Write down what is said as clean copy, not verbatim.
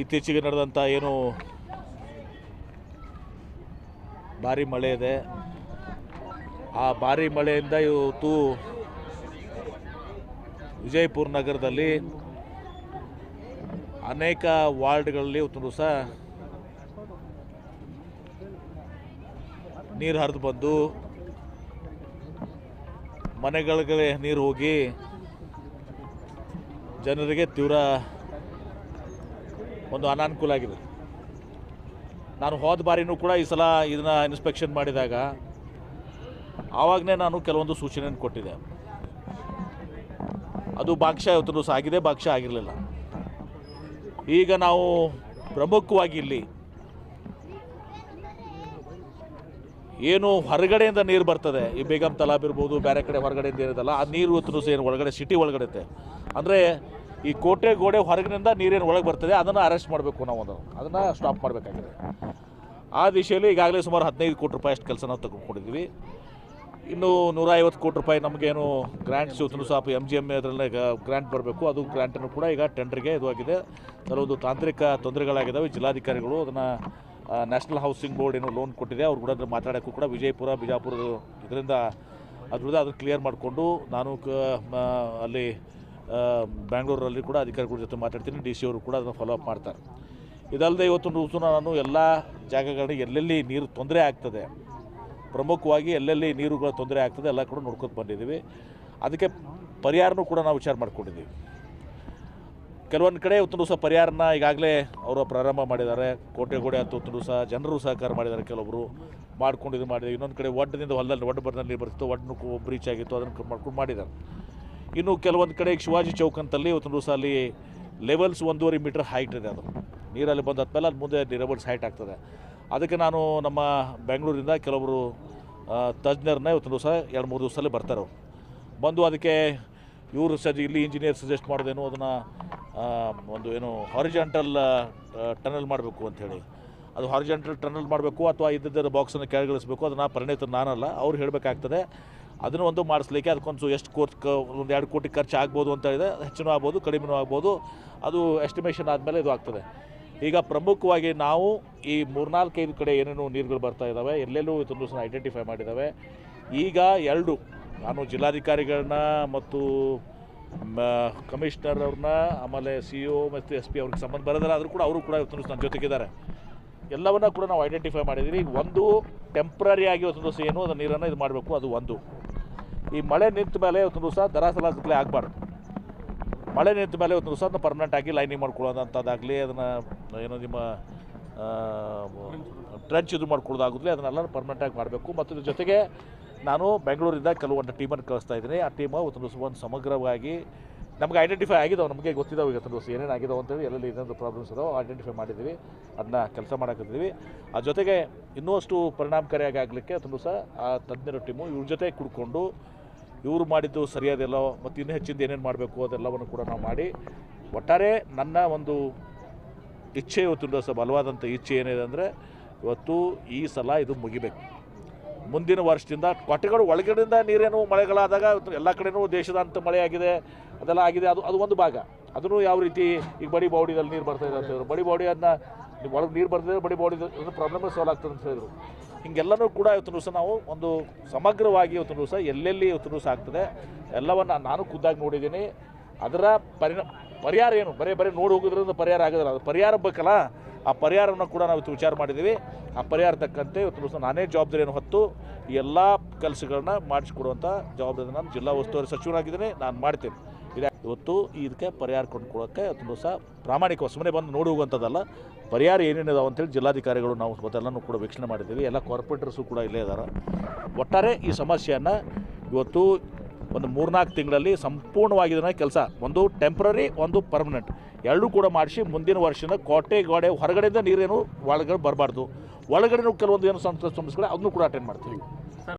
ಇತ್ತೀಚೆಗೆ ನಡೆದಂಥ ಏನು ಭಾರಿ ಮಳೆ ಇದೆ, ಆ ಭಾರಿ ಮಳೆಯಿಂದ ಇವತ್ತು ವಿಜಯಪುರ ನಗರದಲ್ಲಿ ಅನೇಕ ವಾರ್ಡ್ಗಳಲ್ಲಿ ಇವತ್ತು ದಿವಸ ನೀರು ಹರಿದು ಬಂದು ಮನೆಗಳಿಗೆ ನೀರು ಹೋಗಿ ಜನರಿಗೆ ತೀವ್ರ ಒಂದು ಅನಾನುಕೂಲ ಆಗಿದೆ. ನಾನು ಹೋದ ಬಾರಿನೂ ಕೂಡ ಈ ಸಲ ಇದನ್ನು ಇನ್ಸ್ಪೆಕ್ಷನ್ ಮಾಡಿದಾಗ ಆವಾಗಲೇ ನಾನು ಕೆಲವೊಂದು ಸೂಚನೆಯನ್ನು ಕೊಟ್ಟಿದ್ದೆ. ಅದು ಭಾಗಶಃ ಇವತ್ತು ದಿವಸ ಆಗಿದೆ, ಭಾಗಶಃ ಆಗಿರಲಿಲ್ಲ. ಈಗ ನಾವು ಪ್ರಮುಖವಾಗಿ ಇಲ್ಲಿ ಏನು ಹೊರಗಡೆಯಿಂದ ನೀರು ಬರ್ತದೆ, ಈ ಬೇಗಂ ತಲಾಬ್ ಇರ್ಬೋದು, ಬೇರೆ ಕಡೆ ಹೊರಗಡೆಯಿಂದ ಇರೋದಲ್ಲ, ಆ ನೀರು ಇವತ್ತು ದಿವಸ ಏನು ಒಳಗಡೆ ಸಿಟಿ ಒಳಗಡೆ ಇರುತ್ತೆ. ಅಂದರೆ ಈ ಕೋಟೆ ಗೋಡೆ ಹೊರಗಿನಿಂದ ನೀರೇನು ಒಳಗೆ ಬರ್ತದೆ ಅದನ್ನು ಅರೆಸ್ಟ್ ಮಾಡಬೇಕು, ನಾವು ಅದನ್ನು ಸ್ಟಾಪ್ ಮಾಡಬೇಕಾಗಿದೆ. ಆ ದಿಶೆಯಲ್ಲಿ ಈಗಾಗಲೇ ಸುಮಾರು 15 ಕೋಟಿ ರೂಪಾಯಿ ಅಷ್ಟು ಕೆಲಸ ನಾವು ತೆಗೆದುಕೊಂಡಿದ್ದೀವಿ. ಇನ್ನು 150 ಕೋಟಿ ರೂಪಾಯಿ ನಮಗೇನು ಗ್ರ್ಯಾಂಟ್ಸ್ ಇವತ್ತು ಸ್ವಲ್ಪ MGM ಅದರಲ್ಲೇ ಗ್ರ್ಯಾಂಟ್ ಬರಬೇಕು, ಅದು ಗ್ರ್ಯಾಂಟನ್ನು ಕೂಡ ಈಗ ಟೆಂಡರ್ಗೆ ಇದು ಆಗಿದೆ. ಕೆಲವೊಂದು ತಾಂತ್ರಿಕ ತೊಂದರೆಗಳಾಗಿದ್ದಾವೆ. ಜಿಲ್ಲಾಧಿಕಾರಿಗಳು ಅದನ್ನು ನ್ಯಾಷನಲ್ ಹೌಸಿಂಗ್ ಬೋರ್ಡ್ ಏನೋ ಲೋನ್ ಕೊಟ್ಟಿದೆ, ಅವ್ರು ಕೂಡ ಮಾತಾಡೋಕ್ಕೂ ಕೂಡ ವಿಜಯಪುರ ಬಿಜಾಪುರ ಇದರಿಂದ ಅದನ್ನು ಕ್ಲಿಯರ್ ಮಾಡಿಕೊಂಡು ನಾನು ಅಲ್ಲಿ ಬ್ಯಾಂಗ್ಳೂರಲ್ಲಿ ಕೂಡ ಅಧಿಕಾರಿಗಳ ಜೊತೆ ಮಾತಾಡ್ತೀನಿ. DC ಅವರು ಕೂಡ ಅದನ್ನು ಫಾಲೋ ಅಪ್ ಮಾಡ್ತಾರೆ. ಇದಲ್ಲದೆ ಇವತ್ತು ನಾನು ಎಲ್ಲ ಜಾಗಗಳಿಗೆ ಎಲ್ಲೆಲ್ಲಿ ನೀರು ತೊಂದರೆ ಆಗ್ತದೆ, ಪ್ರಮುಖವಾಗಿ ಎಲ್ಲೆಲ್ಲಿ ನೀರುಗಳ ತೊಂದರೆ ಆಗ್ತದೆ ಎಲ್ಲ ಕೂಡ ನೋಡ್ಕೊಂಡು ಬಂದಿದ್ದೀವಿ. ಅದಕ್ಕೆ ಪರಿಹಾರನೂ ಕೂಡ ನಾವು ವಿಚಾರ ಮಾಡ್ಕೊಂಡಿದ್ದೀವಿ. ಕೆಲವೊಂದು ಕಡೆ ಇವತ್ತು ದಿವಸ ಪರಿಹಾರನ ಈಗಾಗಲೇ ಅವರು ಪ್ರಾರಂಭ ಮಾಡಿದ್ದಾರೆ. ಕೋಟೆಗೋಡೆ ಹತ್ತು ದಿವಸ ಜನರು ಸಹಕಾರ ಮಾಡಿದ್ದಾರೆ, ಕೆಲವೊಬ್ಬರು ಮಾಡ್ಕೊಂಡಿದ್ದು ಮಾಡಿದ್ದಾರೆ. ಇನ್ನೊಂದು ಕಡೆ ಒಡ್ಡದಿಂದ ಹೊಲದಲ್ಲಿ ಒಡ್ಡು ಬರದಲ್ಲಿ ನೀರು ಬರ್ತಿತ್ತು, ಒಡ್ಡನ್ನು ಬ್ರೀಚ್ ಆಗಿತ್ತು, ಅದನ್ನು ಮಾಡ್ಕೊಂಡು ಮಾಡಿದ್ದಾರೆ. ಇನ್ನು ಕೆಲವೊಂದು ಕಡೆ ಶಿವಾಜಿ ಚೌಕ್ ಅಂತಲ್ಲಿ ಇವತ್ತು ದಿವಸ ಅಲ್ಲಿ ಲೆವೆಲ್ಸ್ 1.5 ಮೀಟರ್ ಹೈಟ್ ಇದೆ. ಅದು ನೀರಲ್ಲಿ ಬಂದಾದ್ಮೇಲೆ ಅದು ಮುಂದೆ ಲೆವೆಲ್ಸ್ ಹೈಟ್ ಆಗ್ತದೆ. ಅದಕ್ಕೆ ನಾನು ನಮ್ಮ ಬೆಂಗಳೂರಿಂದ ಕೆಲವರು ತಜ್ಞರನ್ನ ಇವತ್ತು ದಿವಸ 2-3 ದಿವಸದಲ್ಲಿ ಬರ್ತಾರೆ. ಬಂದು ಅದಕ್ಕೆ ಇವರು ಇಲ್ಲಿ ಇಂಜಿನಿಯರ್ ಸಜೆಸ್ಟ್ ಮಾಡೋದೇನು, ಅದನ್ನು ಒಂದು ಏನು ಹಾರಿಜಾಂಟಲ್ ಟನಲ್ ಮಾಡಬೇಕು ಅಂಥೇಳಿ. ಅದು ಹಾರಿಜಾಂಟಲ್ ಟನಲ್ ಮಾಡಬೇಕು ಅಥವಾ ಇದ್ದರ ಬಾಕ್ಸನ್ನು ಕೆಳಗಿಳಿಸಬೇಕು, ಅದನ್ನು ಪರಿಣಿತ ನಾನಲ್ಲ, ಅವ್ರು ಹೇಳಬೇಕಾಗ್ತದೆ. ಅದನ್ನು ಒಂದು ಮಾಡಿಸ್ಲಿಕ್ಕೆ ಅದಕ್ಕೊಂದು ಎಷ್ಟು ಒಂದು 2 ಕೋಟಿ ಖರ್ಚು ಆಗ್ಬೋದು ಅಂತ ಇದೆ. ಹೆಚ್ಚಿನೂ ಆಗ್ಬೋದು, ಕಡಿಮೆನೂ ಆಗ್ಬೋದು. ಅದು ಎಸ್ಟಿಮೇಷನ್ ಆದಮೇಲೆ ಇದು ಆಗ್ತದೆ. ಈಗ ಪ್ರಮುಖವಾಗಿ ನಾವು ಈ 4-5 ಕಡೆ ಏನೇನು ನೀರುಗಳು ಬರ್ತಾ ಇದ್ದಾವೆ, ಎಲ್ಲೆಲ್ಲೂ ಇದನ್ನು ಐಡೆಂಟಿಫೈ ಮಾಡಿದ್ದಾವೆ. ಈಗ 2 ನಾನು ಜಿಲ್ಲಾಧಿಕಾರಿಗಳನ್ನ ಮತ್ತು ಕಮಿಷನರ್ ಅವ್ರನ್ನ, ಆಮೇಲೆ CO ಮತ್ತು SP ಅವ್ರಿಗೆ ಸಂಬಂಧ ಬರೋದಿಲ್ಲ, ಆದರೂ ಕೂಡ ಅವರು ಕೂಡ ಇವತ್ತು ನನ್ನ ಜೊತೆಗಿದ್ದಾರೆ. ಎಲ್ಲವನ್ನ ಕೂಡ ನಾವು ಐಡೆಂಟಿಫೈ ಮಾಡಿದ್ದೀವಿ. ಒಂದು ಟೆಂಪ್ರರಿ ಆಗಿ ಇವತ್ತು ದಿವಸ ಏನು ಅದು ನೀರನ್ನು ಇದು ಮಾಡಬೇಕು, ಅದು ಒಂದು. ಈ ಮಳೆ ನಿಂತ ಮೇಲೆ ಇವತ್ತು ದಿವಸ ದರಾಸಲಾಗಲೇ ಆಗಬಾರ್ದು. ಮಳೆ ನಿಂತ ಮೇಲೆ ಇವತ್ತು ದಿವಸ ಅದನ್ನ ಪರ್ಮನೆಂಟ್ ಆಗಿ ಲೈನಿಂಗ್ ಮಾಡ್ಕೊಳ್ಳೋದಂಥದ್ದಾಗಲಿ, ಅದನ್ನು ಏನೋ ನಿಮ್ಮ ಟ್ರೆಂಚ್ ಇದು ಮಾಡ್ಕೊಳ್ಳೋದಾಗಲಿ, ಅದನ್ನೆಲ್ಲ ಪರ್ಮನೆಂಟಾಗಿ ಮಾಡಬೇಕು. ಮತ್ತು ಇದ್ರ ಜೊತೆಗೆ ನಾನು ಬೆಂಗಳೂರಿಂದ ಕೆಲವೊಂದು ಟೀಮನ್ನು ಕಳಿಸ್ತಾ ಇದ್ದೀನಿ. ಆ ಟೀಮು ಇವತ್ತು ದಿವಸ ಒಂದು ಸಮಗ್ರವಾಗಿ ನಮಗೆ ಐಡೆಂಟಿಫೈ ಆಗಿದ್ದಾವೆ, ನಮಗೆ ಗೊತ್ತಿದ್ದಾವೆ ಇವತ್ತು ದಿವಸ ಏನೇನು ಆಗಿದ್ದಾವೆ ಅಂತೇಳಿ, ಎಲ್ಲೆಲ್ಲಿ ಇನ್ನೊಂದು ಪ್ರಾಬ್ಲಮ್ಸ್ ಇದಾವೆ ಐಡೆಂಟಿಫೈ ಮಾಡಿದ್ದೀವಿ, ಅದನ್ನ ಕೆಲಸ ಮಾಡೋಕ್ಕಿದ್ದೀವಿ. ಆ ಜೊತೆಗೆ ಇನ್ನೂ ಅಷ್ಟು ಪರಿಣಾಮಕಾರಿಯಾಗಿ ಆಗಲಿಕ್ಕೆ ಇವತ್ತು ದಿವಸ ಆ ತಜ್ಞರ ಟೀಮು ಇವ್ರ ಜೊತೆ ಕುಡ್ಕೊಂಡು ಇವರು ಮಾಡಿದ್ದು ಸರಿಯಾದೆಲ್ಲೋ ಮತ್ತು ಇನ್ನೂ ಹೆಚ್ಚಿಂದ ಏನೇನು ಮಾಡಬೇಕು ಅದೆಲ್ಲವನ್ನು ಕೂಡ ನಾವು ಮಾಡಿ, ಒಟ್ಟಾರೆ ನನ್ನ ಒಂದು ಇಚ್ಛೆ ಇವತ್ತು ದಿವಸ ಬಲವಾದಂಥ ಇಚ್ಛೆ ಏನಿದೆ ಅಂದರೆ ಇವತ್ತು ಈ ಸಲ ಇದು ಮುಗಿಬೇಕು. ಮುಂದಿನ ವರ್ಷದಿಂದ ಕೊಟ್ಟೆಗಳು ಒಳಗಡೆಯಿಂದ ನೀರೇನು ಮಳೆಗಳಾದಾಗ ಎಲ್ಲ ಕಡೆಯೂ ದೇಶದಾಂತ ಮಳೆ ಆಗಿದೆ, ಅದೆಲ್ಲ ಆಗಿದೆ. ಅದು ಒಂದು ಭಾಗ. ಅದನ್ನು ಯಾವ ರೀತಿ ಈಗ ಬಡಿ ಬಾವಡಿದಲ್ಲಿ ನೀರು ಬರ್ತಾಯಿದೆ ಅಂತ ಹೇಳಿದ್ರು, ಬಡಿ ಬಾವಡಿ ಅದನ್ನ ಒಳಗೆ ನೀರು ಬರ್ತಿದ್ರೆ ಬಡಿ ಬಾವಡಿ ಪ್ರಾಬ್ಲಮ್ ಸಾಲ್ವ್ ಆಗ್ತದೆ ಅಂತ ಹೇಳಿದ್ರು. ಹಿಂಗೆಲ್ಲನೂ ಕೂಡ ಇವತ್ತು ದಿವಸ ನಾವು ಒಂದು ಸಮಗ್ರವಾಗಿ ಇವತ್ತು ದಿವಸ ಎಲ್ಲೆಲ್ಲಿ ಇವತ್ತು ದಿವಸ ಆಗ್ತದೆ ಎಲ್ಲವನ್ನು ನಾನು ಖುದ್ದಾಗಿ ನೋಡಿದ್ದೀನಿ. ಅದರ ಪರಿಹಾರ ಏನು, ಬರೀ ನೋಡಿ ಹೋಗೋದ್ರಿಂದ ಪರಿಹಾರ ಆಗೋದಿಲ್ಲ, ಅದು ಪರಿಹಾರ ಬೇಕಲ್ಲ. ಆ ಪರಿಹಾರವನ್ನು ಕೂಡ ನಾವು ಇವತ್ತು ವಿಚಾರ ಮಾಡಿದ್ದೀವಿ. ಆ ಪರಿಹಾರ ತಕ್ಕಂತೆ ಇವತ್ತು ದಿವಸ ನಾನೇ ಜವಾಬ್ದಾರಿಯನ್ನು ಹೊತ್ತು ಈ ಎಲ್ಲ ಕೆಲಸಗಳನ್ನ ಮಾಡಿಸ್ಕೊಡುವಂಥ ಜವಾಬ್ದಾರಿ ನಾನು ಜಿಲ್ಲಾ ಉಸ್ತುವಾರಿ ಸಚಿವರಾಗಿದ್ದೀನಿ, ನಾನು ಮಾಡ್ತೀನಿ. ಇವತ್ತು ಇದಕ್ಕೆ ಪರಿಹಾರ ಕೊಂಡ್ಕೊಳ್ಳೋಕ್ಕೆ ಇವತ್ತು ದಿವಸ ಪ್ರಾಮಾಣಿಕ ಸುಮ್ಮನೆ ಬಂದು ನೋಡಿ ಹೋಗುವಂಥದ್ದಲ್ಲ, ಪರಿಹಾರ ಏನೇನಿದಾವೆ ಅಂತೇಳಿ ಜಿಲ್ಲಾಧಿಕಾರಿಗಳು ನಾವು ಇವತ್ತೆಲ್ಲನೂ ಕೂಡ ವೀಕ್ಷಣೆ ಮಾಡಿದ್ದೀವಿ. ಎಲ್ಲ ಕಾರ್ಪೊರೇಟರ್ಸು ಕೂಡ ಇಲ್ಲೇ ಇದ್ದಾರೆ. ಒಟ್ಟಾರೆ ಈ ಸಮಸ್ಯೆಯನ್ನು ಇವತ್ತು ಒಂದು 3-4 ತಿಂಗಳಲ್ಲಿ ಸಂಪೂರ್ಣವಾಗಿ ಇದನ್ನು ಕೆಲಸ, ಒಂದು ಟೆಂಪ್ರರಿ, ಒಂದು ಪರ್ಮನೆಂಟ್, ಎರಡೂ ಕೂಡ ಮಾಡಿಸಿ ಮುಂದಿನ ವರ್ಷದಿಂದ ಕೋಟೆ ಗೋಡೆ ಹೊರಗಡೆಯಿಂದ ನೀರೇನು ಒಳಗಡೆ ಬರಬಾರ್ದು, ಒಳಗಡೆನೂ ಕೆಲವೊಂದು ಏನು ಸಮಸ್ಯೆಗಳು ಅದನ್ನು ಕೂಡ ಅಟೆಂಡ್ ಮಾಡ್ತೀವಿ.